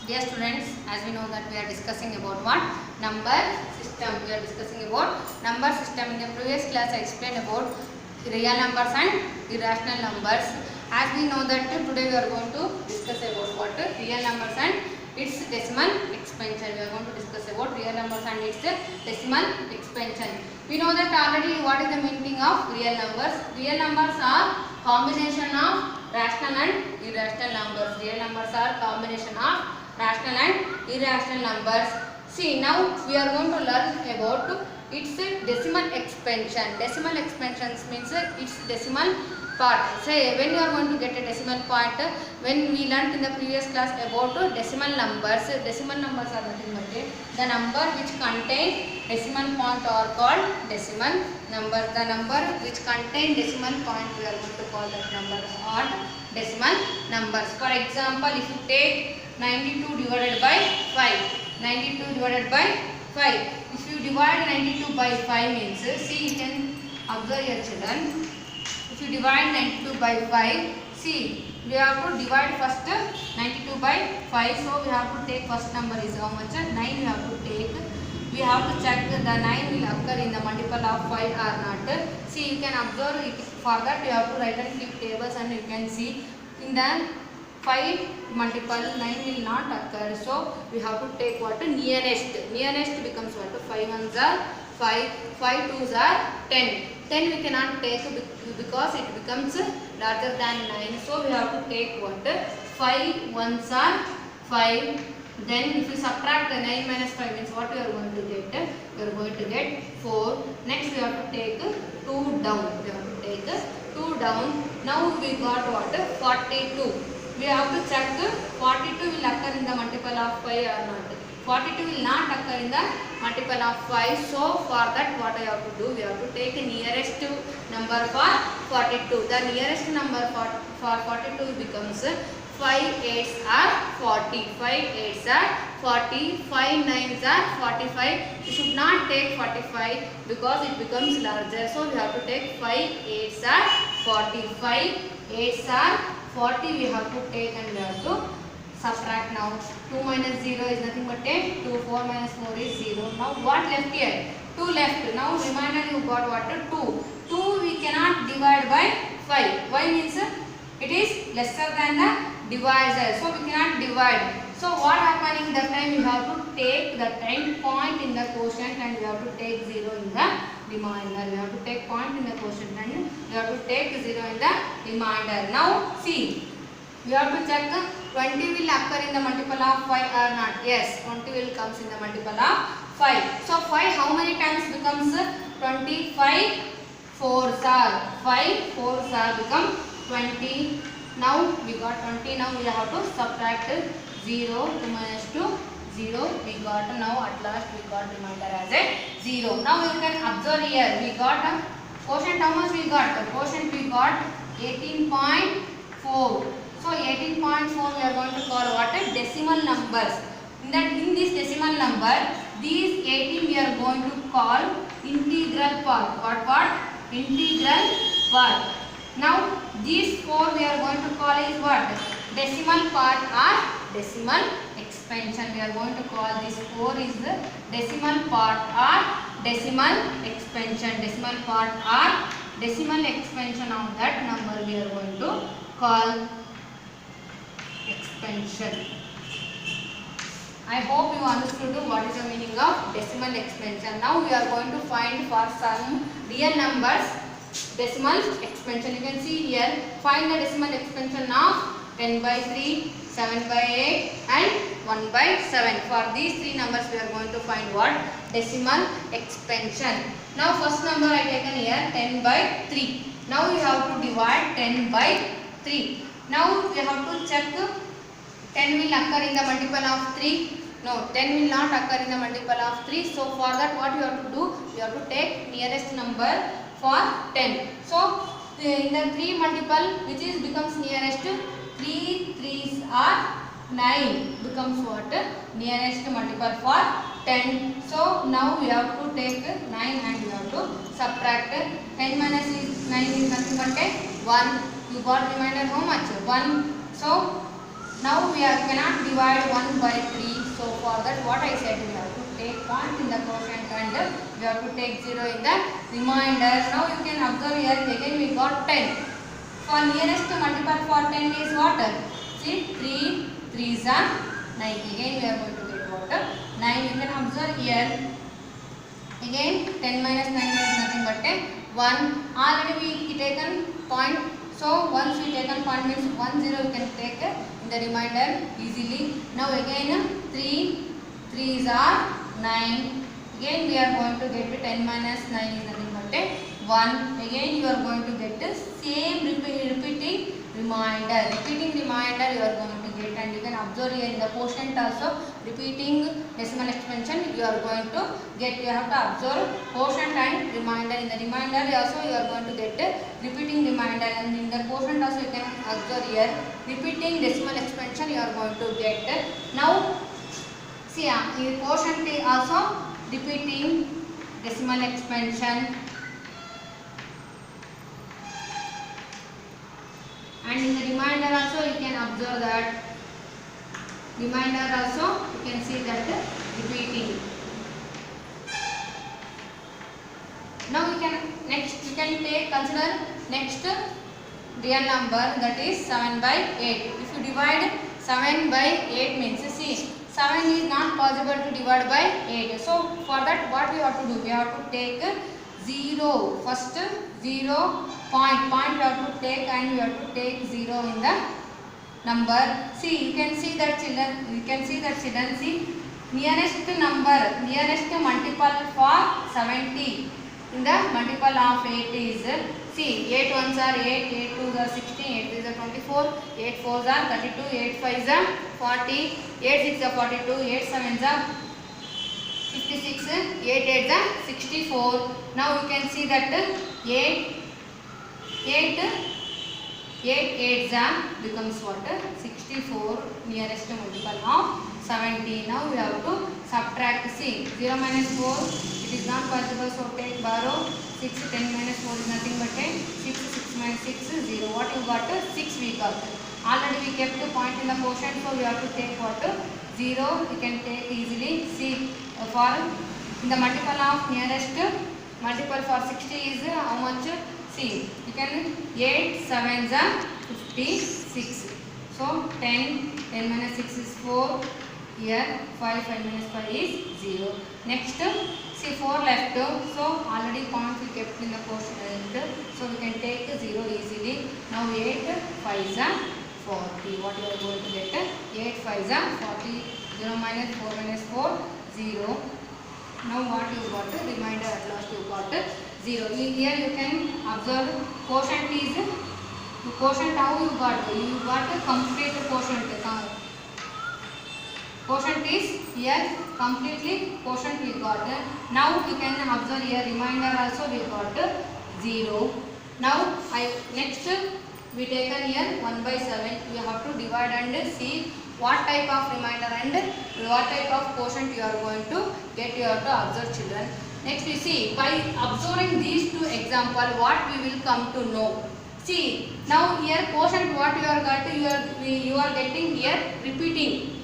Dear students, as we know that we are discussing about what? Number system. We are discussing about number system. In the previous class I explained about real numbers and irrational numbers. As we know that today we are going to discuss about what? Real numbers and its decimal expansion. We are going to discuss about real numbers and its decimal expansion. We know that already what is the meaning of real numbers. Real numbers are combination of rational and irrational numbers. Real numbers are combination of rational and irrational numbers. See, now we are going to learn about its decimal expansion. Decimal expansions means its decimal part. Say when you are going to get a decimal part, when we learnt in the previous class about decimal numbers. Decimal numbers are nothing but the number which contain decimal point are called decimal number. The number which contain decimal point we are going to call that number or decimal numbers. For example, if you take 92 divided by 5, 92 divided by 5. If you divide 92 by 5 means, see, you can observe your children. If you divide 92 by 5, see, we have to divide first 92 by 5. So we have to take first number is how much? 9 we have to take. We have to check the 9 will occur in the multiple of 5 or not. See, you can observe it. For that you have to write and keep tables and you can see in the 5 multiple 9 will not occur. So we have to take what? Nearest. Nearest becomes what? 5 ones are 5, 5 twos are 10. 10 we cannot take because it becomes larger than 9. So we have to take what? 5 ones are 5. Then if you subtract the 9 minus 5 means what you are going to get? You are going to get 4. Next we have to take 2 down. We have to take 2 down. Now we got what? 42. We have to check 42 will occur in the multiple of 5 or not. 42 will not occur in the multiple of 5. So for that what I have to do? We have to take nearest number for 42. The nearest number for 42 becomes 5 8s are 40. 5 8s are 40. 5 9s are 45. You should not take 45 because it becomes larger. So we have to take 5 8s are 40. 5 8s are 40 we have to take and we have to subtract now. 2 minus 0 is nothing but 10. 2 4 minus 4 is 0. Now what left here? 2 left. Now remainder you got what? 2. 2 we cannot divide by 5. Why means it is lesser than the divisor. So we cannot divide. So what happening that time? You have to take the 10 point in the quotient and you have to take 0 in the remainder. You have to take point in the quotient and you have to take 0 in the remainder. Now see, we have to check 20 will occur in the multiple of 5 or not. Yes, 20 will comes in the multiple of 5. So 5 how many times becomes 25? 4s are 5. 4s are become 20. Now we got 20. Now we have to subtract 0. 2 minus 2 0. We got now at last we got remainder as a 0. Now you can observe here we got a quotient. How much we got? The quotient we got 18.4. So 18.4 we are going to call what? Decimal numbers. In this decimal number, these 18 we are going to call integral part. What? Integral part. Now these 4 we are going to call is what? Decimal part or decimal expansion. We are going to call this 4 is the decimal part or decimal expansion. Decimal part or decimal expansion of that number we are going to call expansion. I hope you understood what is the meaning of decimal expansion. Now we are going to find for some real numbers decimal expansion. You can see here, find the decimal expansion of 10 by 3, 7 by 8 and 1 by 7. For these three numbers we are going to find what? Decimal expansion. Now first number I taken here 10 by 3. Now we have to divide 10 by 3. Now we have to check 10 will occur in the multiple of 3. No, 10 will not occur in the multiple of 3. So for that what you have to do? You have to take nearest number for 10. So in the 3 multiple which is becomes nearest, 3 3s are 9 becomes what? Nearest multiple for 10. So now we have to take 9 and we have to subtract 10 minus 9 is nothing but 1. You got remainder how much? 1. So now we we cannot divide 1 by 3. So for that what I said, we have to take point in the quotient and we have to take 0 in the remainder. Now you can observe here again we got 10. For nearest multiple for 10 is what? See 3 3s are 9. Again we are going to get what? 9. You can observe here. Again 10 minus 9 is nothing but 1. Already we taken point. So once we taken point means 1 0 you can take in the remainder easily. Now again 3 3s are 9. Again we are going to get 10 minus 9 is nothing but 1. Again you are going to get the same repeating remainder. Repeating remainder you are going to get, and you can observe here in the quotient also repeating decimal expansion you are going to get. You have to observe quotient and remainder. In the remainder also you are going to get repeating remainder, and in the quotient also you can observe here repeating decimal expansion you are going to get. Now see in quotient also repeating decimal expansion, and in the remainder also you can observe that remainder also you can see that repeating. Now we can consider next real number, that is 7 by 8. If you divide 7 by 8 means see 7 is not possible to divide by 8. So for that what we have to do, we have to take 0 first, 0 point we have to take, and we have to take 0 in the number. See you can see that children, see nearest multiple for 70 in the multiple of 8 is, see 8 ones are 8, 8 twos are 16, 8 threes are 24, 8 fours are 32, 8 fives are 40, 8 six are 42, 8 sevens are 56, 8 eights are 64. Now you can see that 8 eights are becomes what? 64, nearest multiple of 70. Now we have to subtract. See 0 minus 4 it is not possible, so take borrow 6. 10 minus 4 is nothing but 6. 6 minus 6 0. What you got? 6 we got. Already we kept the point in the quotient, so we have to take what? 0. You can take easily. See for in the multiple of nearest multiple for 60 is how much? See you can 8 sevens are 56. So 10 minus 6 is 4. Here 5 minus 5 is 0. Next see 4 left, so already points we kept in the quotient, so we can take 0 easily. Now 8 5s are 40. What you are going to get? 8 5s are 40. 0 minus 4 minus 4 0. Now what you got? Remainder at last you got 0. Here you can observe quotient is how you got? You got a complete quotient. Quotient is here completely quotient we got. Now you can observe here remainder also we got 0. Now next we taken here 1 by 7. We have to divide and see what type of remainder and what type of quotient you are going to get. You have to observe children. Next we see by observing these two example what we will come to know. See now here quotient what you are got, you are getting here repeating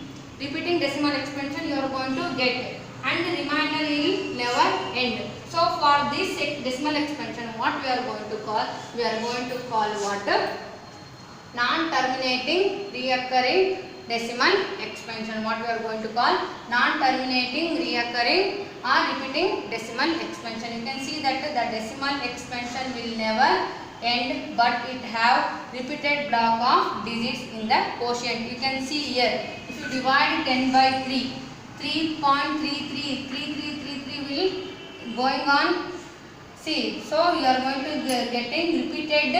decimal expansion you are going to get, and remainder will never end. So for this decimal expansion what we are going to call? We are going to call what? Non-terminating reoccurring decimal expansion. What we are going to call? Non-terminating reoccurring or repeating decimal expansion. You can see that the decimal expansion will never end, but it have repeated block of digits in the quotient. You can see here if you divide 10 by 3, 3.33 will going on. See, so you are going to getting repeated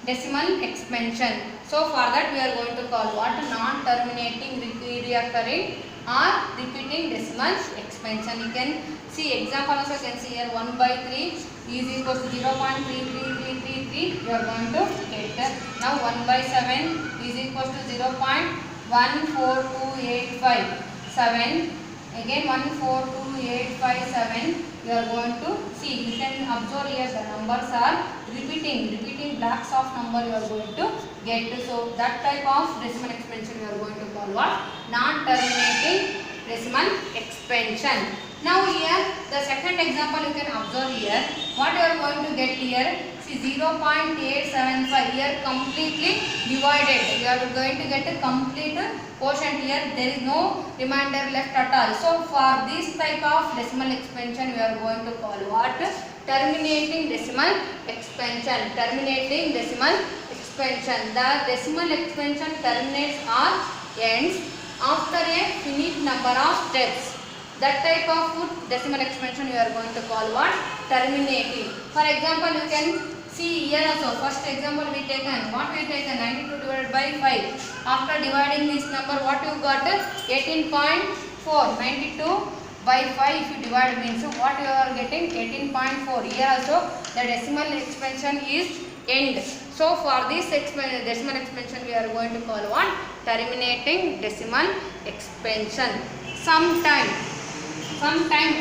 decimal expansion. So for that we are going to call what? Non-terminating reoccurring or repeating decimal expansion. You can see example also you can see here 1 by 3 is equals to 0.33333 you are going to get. Now 1 by 7 is equals to 0.142857. Again 142857 you are going to see. You can observe here the numbers are repeating blocks of number you are going to get. So that type of decimal expansion you are going to call non-terminating decimal expansion. Now here the second example you can observe here. What you are going to get here? See 0.875 here completely divided. You are going to get a complete quotient here. There is no remainder left at all. So for this type of decimal expansion we are going to call what? Terminating decimal expansion. Terminating decimal expansion. The decimal expansion terminates or ends after a finite number of steps. That type of decimal expansion we are going to call what? Terminating. For example, you can see here also. First example we taken. What we taken? 92 divided by 5. After dividing this number, what you got? 18.4. 92 by 5 if you divide means what you are getting? 18.4. Here also the decimal expansion is end. So for this decimal expansion we are going to call what? Terminating decimal expansion. Sometime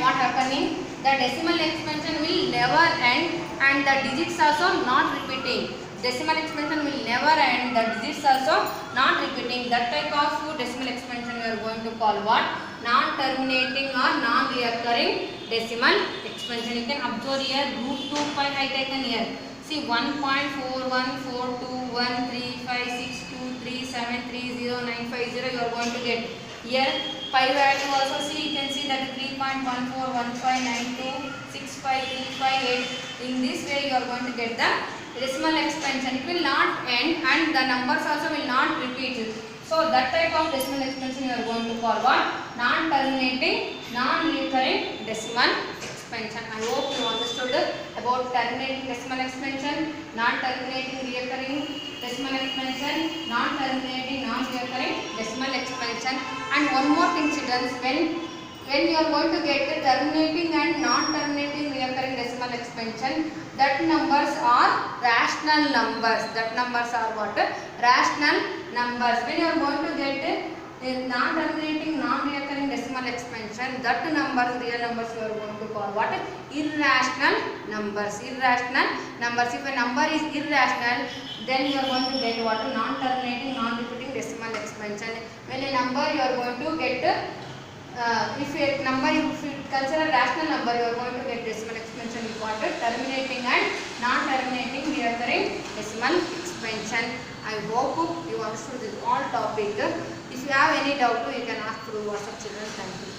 what happening? The decimal expansion will never end and the digits also not repeating. Decimal expansion will never end, the digits also not repeating. That type of decimal expansion we are going to call what? Non-terminating or non-reoccurring decimal expansion. You can observe here root 2 pi I taken here. See 1.4142135623730950 you are going to get. Here pi value also see, you can see that 3.14159265358. In this way you are going to get the decimal expansion. It will not end and the numbers also will not repeat. So that type of decimal expansion you are going to call what? Non-terminating, non-recurring decimal expansion. I hope you understood about terminating decimal expansion, non-terminating recurring decimal expansion, non-terminating, non-recurring decimal expansion. And one more thing students, when you are going to get the terminating and non-terminating recurring decimal expansion, that numbers are rational numbers. That numbers are what? Rational numbers. When you are going to get non-terminating, non-recurring decimal expansion, that numbers, real numbers you are going to call what? Irrational numbers. Irrational numbers. If a number is irrational, then you are going to get what? Non-terminating, non-repeating decimal expansion. When a number you are going to get, if you consider rational number, you are going to get decimal expansion is what? Terminating and non-terminating recurring decimal expansion. I hope you understood this all topic. If you have any doubt, you can ask through WhatsApp children. Thank you.